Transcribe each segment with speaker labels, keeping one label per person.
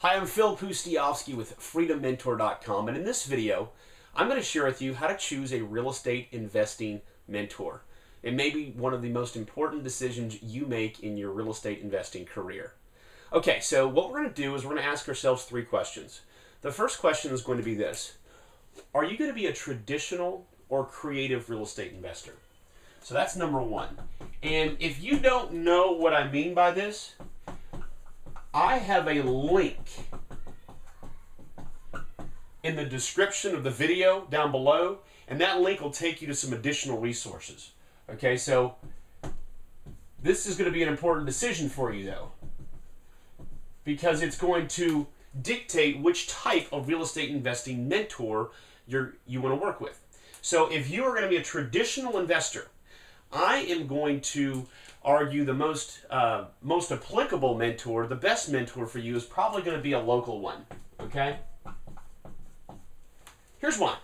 Speaker 1: Hi, I'm Phil Pustiowski with FreedomMentor.com, and in this video, I'm going to share with you how to choose a real estate investing mentor. It may be one of the most important decisions you make in your real estate investing career. Okay, so what we're going to do is we're going to ask ourselves three questions. The first question is going to be this: are you going to be a traditional or creative real estate investor? So that's number one. And if you don't know what I mean by this, I have a link in the description of the video down below, and that link will take you to some additional resources. Okay, so this is going to be an important decision for you though, because it's going to dictate which type of real estate investing mentor you want to work with. So if you are going to be a traditional investor, I am going to argue the most applicable mentor, the best mentor for you is probably going to be a local one. Okay? Here's why.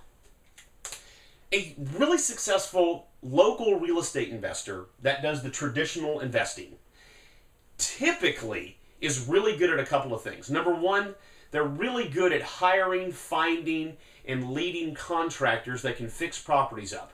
Speaker 1: A really successful local real estate investor that does the traditional investing typically is really good at a couple of things. Number one, they're really good at hiring, finding, and leading contractors that can fix properties up.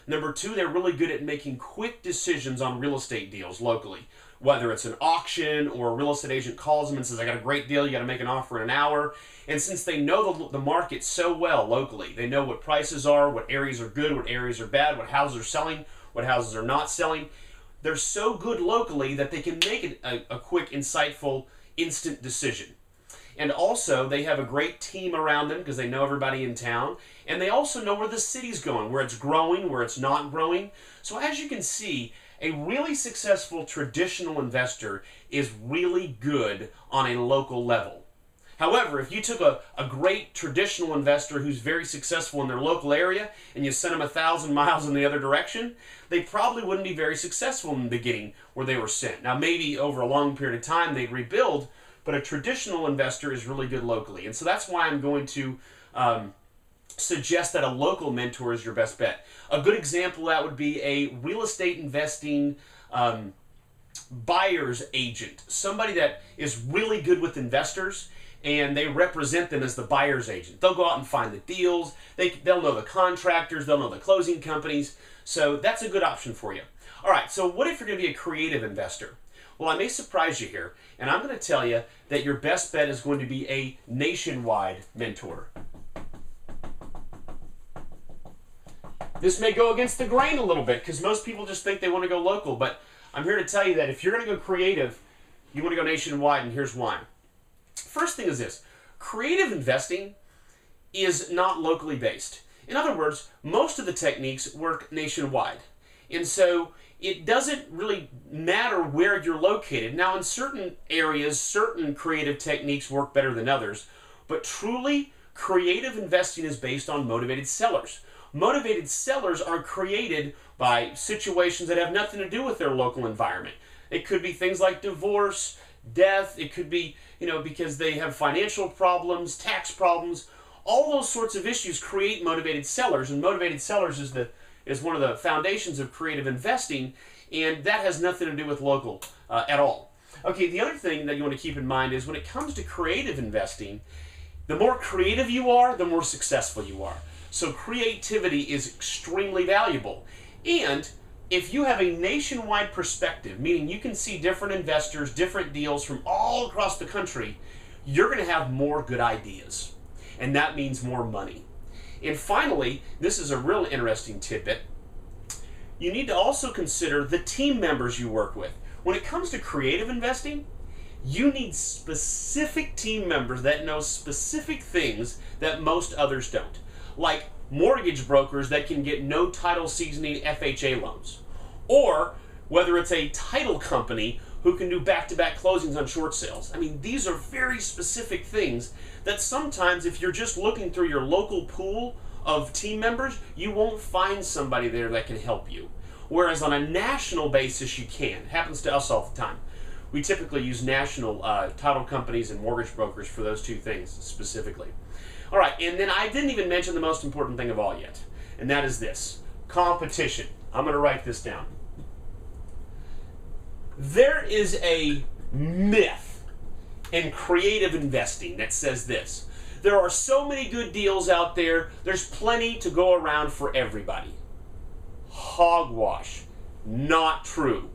Speaker 1: Number two, they're really good at making quick decisions on real estate deals locally. Whether it's an auction or a real estate agent calls them and says, I got a great deal, you got to make an offer in an hour. And since they know the market so well locally, they know what prices are, what areas are good, what areas are bad, what houses are selling, what houses are not selling. They're so good locally that they can make a quick, insightful, instant decision. And also, they have a great team around them because they know everybody in town. And they also know where the city's going, where it's growing, where it's not growing. So as you can see, a really successful traditional investor is really good on a local level. However, if you took a great traditional investor who's very successful in their local area and you sent them 1,000 miles in the other direction, they probably wouldn't be very successful in the beginning where they were sent. Now, maybe over a long period of time they'd rebuild, but a traditional investor is really good locally. And so that's why I'm going to suggest that a local mentor is your best bet. A good example of that would be a real estate investing buyer's agent. Somebody that is really good with investors and they represent them as the buyer's agent. They'll go out and find the deals. They'll know the contractors. They'll know the closing companies. So that's a good option for you. All right, so what if you're going to be a creative investor? Well, I may surprise you here, and I'm going to tell you that your best bet is going to be a nationwide mentor. This may go against the grain a little bit because most people just think they want to go local, but I'm here to tell you that if you're going to go creative, you want to go nationwide, and here's why. First thing is this: creative investing is not locally based. In other words, most of the techniques work nationwide. And so it doesn't really matter where you're located. Now, in certain areas, certain creative techniques work better than others, but truly, creative investing is based on motivated sellers. Motivated sellers are created by situations that have nothing to do with their local environment. It could be things like divorce, death. It could be, because they have financial problems, tax problems. All those sorts of issues create motivated sellers, and motivated sellers is one of the foundations of creative investing, and that has nothing to do with local at all. Okay, the other thing that you want to keep in mind is when it comes to creative investing, the more creative you are, the more successful you are. So creativity is extremely valuable. And if you have a nationwide perspective, meaning you can see different investors, different deals from all across the country, you're going to have more good ideas. And that means more money. And finally, this is a real interesting tidbit. You need to also consider the team members you work with. When it comes to creative investing, you need specific team members that know specific things that most others don't. Like mortgage brokers that can get no title seasoning FHA loans. Or whether it's a title company who can do back-to-back closings on short sales. I mean, these are very specific things that sometimes if you're just looking through your local pool of team members, you won't find somebody there that can help you. Whereas on a national basis, you can. It happens to us all the time. We typically use national title companies and mortgage brokers for those two things specifically. All right, and then I didn't even mention the most important thing of all yet, and that is this: competition. I'm going to write this down. There is a myth in creative investing that says this: there are so many good deals out there, there's plenty to go around for everybody. Hogwash. Not true.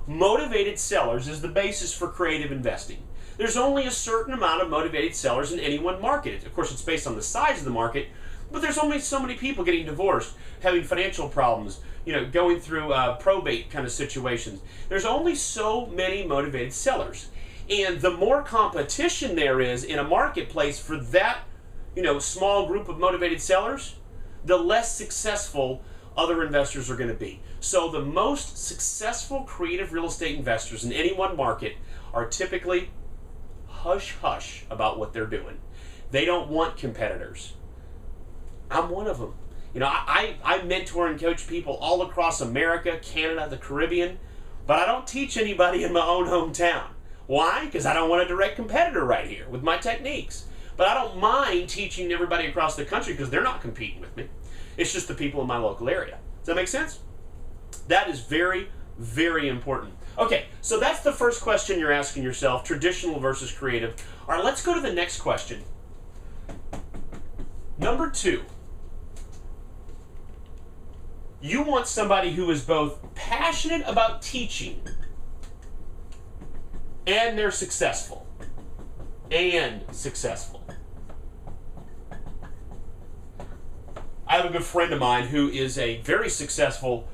Speaker 1: Motivated sellers is the basis for creative investing. There's only a certain amount of motivated sellers in any one market. Of course, it's based on the size of the market, but there's only so many people getting divorced, having financial problems, going through probate kind of situations. There's only so many motivated sellers. And the more competition there is in a marketplace for that, small group of motivated sellers, the less successful other investors are going to be. So the most successful creative real estate investors in any one market are typically hush-hush about what they're doing. They don't want competitors. I'm one of them. I mentor and coach people all across America, Canada, the Caribbean, but I don't teach anybody in my own hometown. Why? Because I don't want a direct competitor right here with my techniques. But I don't mind teaching everybody across the country because they're not competing with me. It's just the people in my local area. Does that make sense? That is very, very important. Okay, so that's the first question you're asking yourself, traditional versus creative. All right, let's go to the next question. Number 2. You want somebody who is both passionate about teaching and they're successful. I have a good friend of mine who is a very successful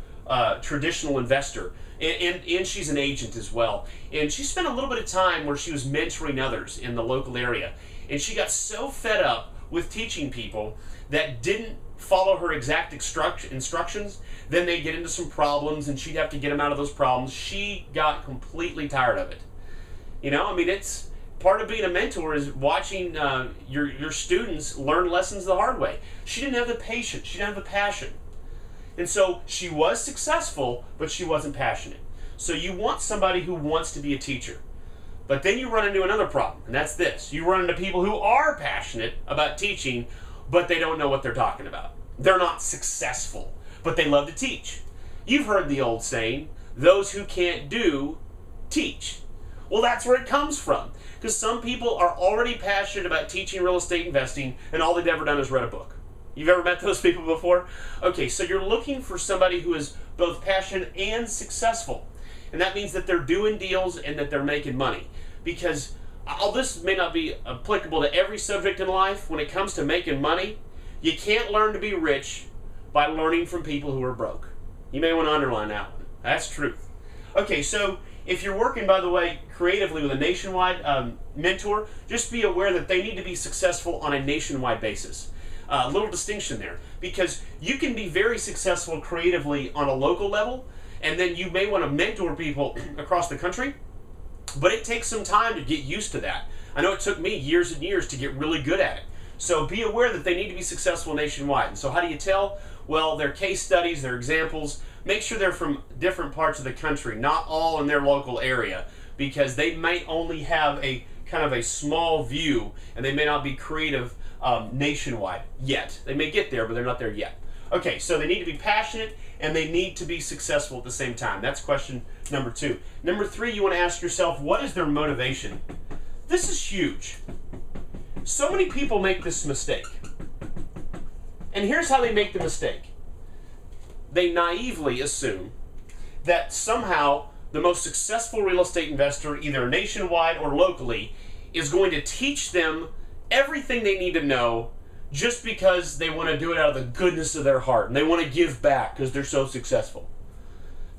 Speaker 1: traditional investor, and she's an agent as well. And she spent a little bit of time where she was mentoring others in the local area. And she got so fed up with teaching people that didn't follow her exact instructions, then they'd get into some problems and she'd have to get them out of those problems. She got completely tired of it. It's part of being a mentor is watching your students learn lessons the hard way. She didn't have the patience. She didn't have the passion. And so she was successful, but she wasn't passionate. So you want somebody who wants to be a teacher. But then you run into another problem, and that's this. You run into people who are passionate about teaching, but they don't know what they're talking about. They're not successful, but they love to teach. You've heard the old saying, those who can't do, teach. Well, that's where it comes from. Because some people are already passionate about teaching real estate investing, and all they've ever done is read a book. You've ever met those people before? Okay, so you're looking for somebody who is both passionate and successful. And that means that they're doing deals and that they're making money. Because all this may not be applicable to every subject in life. When it comes to making money, you can't learn to be rich by learning from people who are broke. You may want to underline that one. That's truth. Okay, so if you're working, by the way, creatively with a nationwide mentor, just be aware that they need to be successful on a nationwide basis. A little distinction there, because you can be very successful creatively on a local level, and then you may want to mentor people across the country, but it takes some time to get used to that. I know it took me years and years to get really good at it. So be aware that they need to be successful nationwide. And so how do you tell? Well, their case studies, their examples, make sure they're from different parts of the country, not all in their local area, because they might only have a kind of a small view, and they may not be creative nationwide yet. They may get there, but they're not there yet. Okay, so they need to be passionate, and they need to be successful at the same time. That's question number 2. Number 3, you want to ask yourself, what is their motivation? This is huge. So many people make this mistake. And here's how they make the mistake. They naively assume that somehow the most successful real estate investor, either nationwide or locally, is going to teach them everything they need to know just because they want to do it out of the goodness of their heart and they want to give back because they're so successful.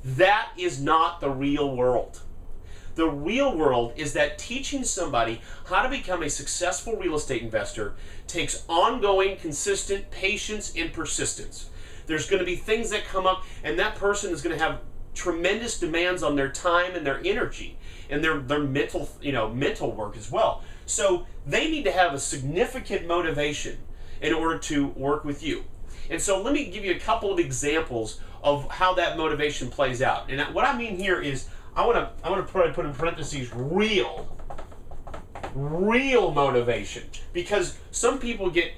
Speaker 1: That is not the real world. The real world is that teaching somebody how to become a successful real estate investor takes ongoing, consistent patience and persistence. There's going to be things that come up, and that person is going to have tremendous demands on their time and their energy and their mental work as well. So they need to have a significant motivation in order to work with you. And so let me give you a couple of examples of how that motivation plays out. And what I mean here is I want to put in parentheses real motivation, because some people get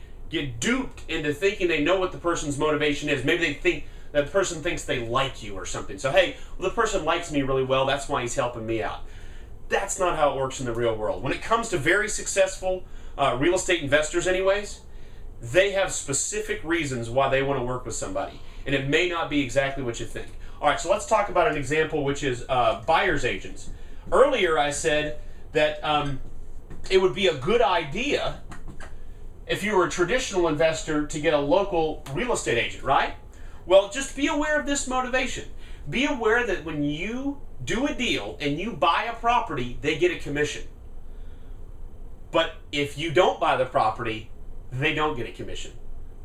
Speaker 1: duped into thinking they know what the person's motivation is. Maybe they think that the person thinks they like you or something. So, hey, well, the person likes me really well, that's why he's helping me out. That's not how it works in the real world. When it comes to very successful real estate investors anyways, they have specific reasons why they want to work with somebody. And it may not be exactly what you think. All right, so let's talk about an example, which is buyer's agents. Earlier I said that it would be a good idea if you were a traditional investor to get a local real estate agent, right? Well, just be aware of this motivation. Be aware that when you do a deal and you buy a property, they get a commission. But if you don't buy the property, they don't get a commission.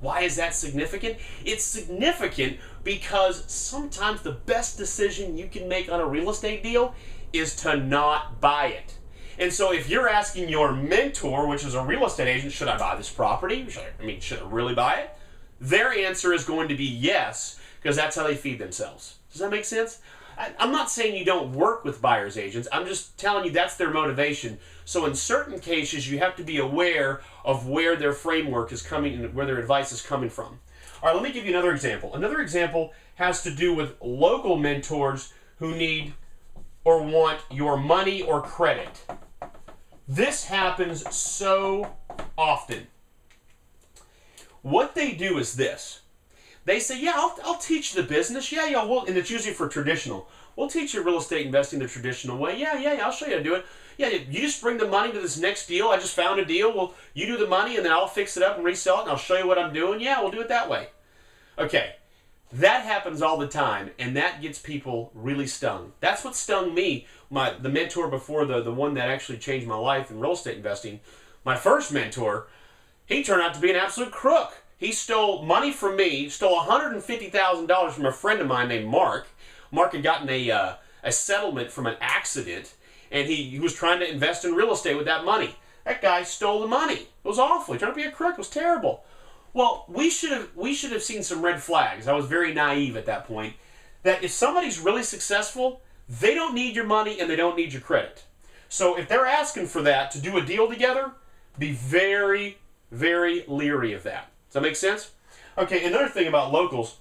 Speaker 1: Why is that significant? It's significant because sometimes the best decision you can make on a real estate deal is to not buy it. And so if you're asking your mentor, which is a real estate agent, should I buy this property? Should I really buy it? Their answer is going to be yes, because that's how they feed themselves. Does that make sense? I'm not saying you don't work with buyer's agents. I'm just telling you that's their motivation. So in certain cases, you have to be aware of where their framework is coming and where their advice is coming from. All right, let me give you another example. Another example has to do with local mentors who need or want your money or credit. This happens so often. What they do is this. They say, yeah, I'll teach the business. Yeah, and it's usually for traditional. We'll teach you real estate investing the traditional way. Yeah, I'll show you how to do it. Yeah, you just bring the money to this next deal. I just found a deal. Well, you do the money, and then I'll fix it up and resell it, and I'll show you what I'm doing. Yeah, we'll do it that way. Okay, that happens all the time, and that gets people really stung. That's what stung me. The mentor before, the one that actually changed my life in real estate investing, my first mentor, he turned out to be an absolute crook. He stole money from me, stole $150,000 from a friend of mine named Mark. Mark had gotten a settlement from an accident, and he was trying to invest in real estate with that money. That guy stole the money. It was awful. He turned out to be a crook. It was terrible. Well, we should have seen some red flags. I was very naive at that point. That if somebody's really successful, they don't need your money and they don't need your credit. So if they're asking for that to do a deal together, be very, very leery of that. Does that make sense? Okay, another thing about locals,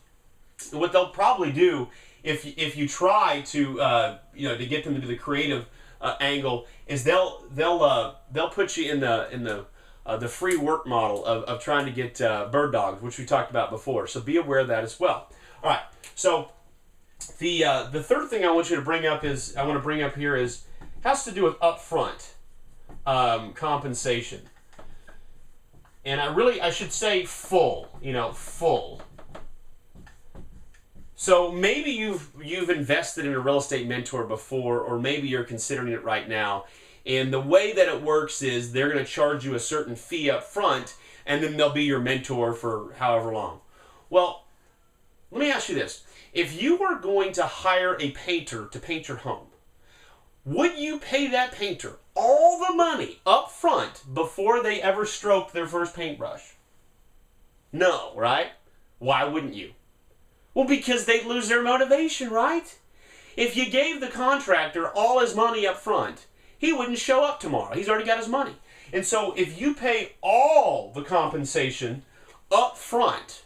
Speaker 1: what they'll probably do if you try to to get them to do the creative angle is they'll put you in the free work model of trying to get bird dogs, which we talked about before. So be aware of that as well. All right. So the third thing I want to bring up has to do with upfront compensation. And I should say full. So maybe you've invested in a real estate mentor before, or maybe you're considering it right now. And the way that it works is they're going to charge you a certain fee up front, and then they'll be your mentor for however long. Well, let me ask you this. If you were going to hire a painter to paint your home, would you pay that painter all the money up front before they ever stroked their first paintbrush? No, right? Why wouldn't you? Well, because they'd lose their motivation, right? If you gave the contractor all his money up front, he wouldn't show up tomorrow. He's already got his money. And so if you pay all the compensation up front,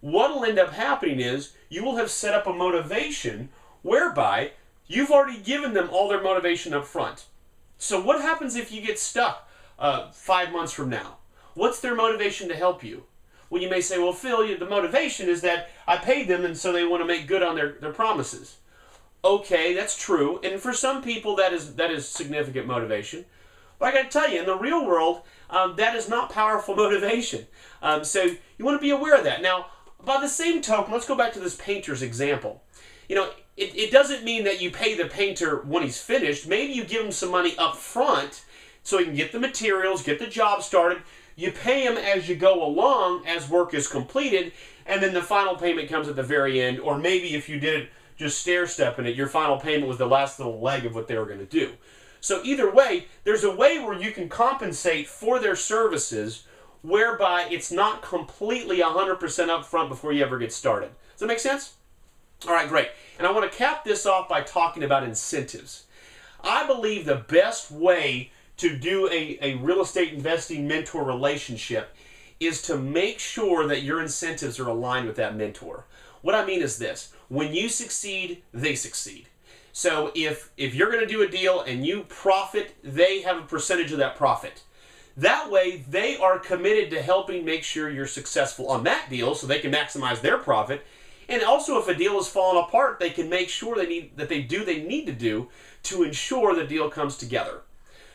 Speaker 1: what will end up happening is you will have set up a motivation whereby you've already given them all their motivation up front. So what happens if you get stuck 5 months from now? What's their motivation to help you? Well, you may say, well, Phil, the motivation is that I paid them and so they want to make good on their promises. Okay, that's true. And for some people, that is significant motivation. But I got to tell you, in the real world, that is not powerful motivation. So you want to be aware of that. Now, by the same token, let's go back to this painter's example. It doesn't mean that you pay the painter when he's finished. Maybe you give him some money up front so he can get the materials, get the job started. You pay him as you go along as work is completed, and then the final payment comes at the very end. Or maybe if you did it just stair-stepping it, your final payment was the last little leg of what they were going to do. So either way, there's a way where you can compensate for their services whereby it's not completely 100% up front before you ever get started. Does that make sense? All right, great. And I want to cap this off by talking about incentives. I believe the best way to do a real estate investing mentor relationship is to make sure that your incentives are aligned with that mentor. What I mean is this. When you succeed, they succeed. So if you're going to do a deal and you profit, they have a percentage of that profit. That way, they are committed to helping make sure you're successful on that deal so they can maximize their profit. And also, if a deal is falling apart, they can make sure they need to do to ensure the deal comes together.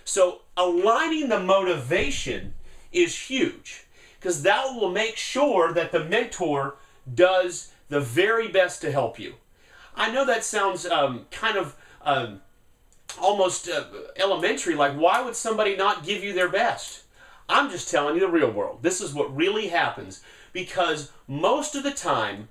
Speaker 1: So aligning the motivation is huge, because that will make sure that the mentor does the very best to help you. I know that sounds kind of almost elementary, like why would somebody not give you their best? I'm just telling you the real world. This is what really happens, because most of the time,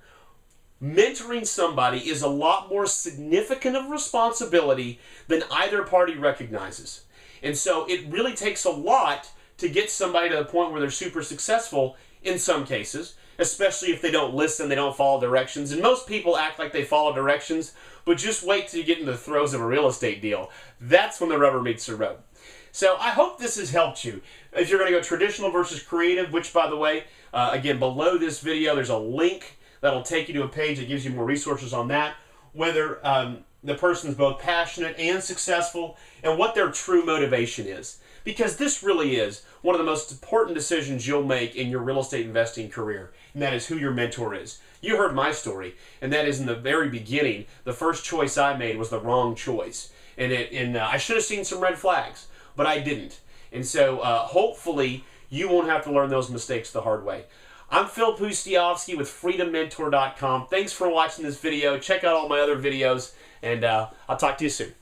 Speaker 1: mentoring somebody is a lot more significant of responsibility than either party recognizes. And so it really takes a lot to get somebody to the point where they're super successful in some cases, especially if they don't listen, they don't follow directions. And most people act like they follow directions, but just wait till you get into the throes of a real estate deal. That's when the rubber meets the road. So I hope this has helped you. If you're going to go traditional versus creative, which, by the way, again, below this video, there's a link that'll take you to a page that gives you more resources on that, whether the person's both passionate and successful, and what their true motivation is. Because this really is one of the most important decisions you'll make in your real estate investing career, and that is who your mentor is. You heard my story, and that is in the very beginning, the first choice I made was the wrong choice. And I should have seen some red flags, but I didn't. And so hopefully you won't have to learn those mistakes the hard way. I'm Phil Pustiovsky with FreedomMentor.com. Thanks for watching this video. Check out all my other videos, and I'll talk to you soon.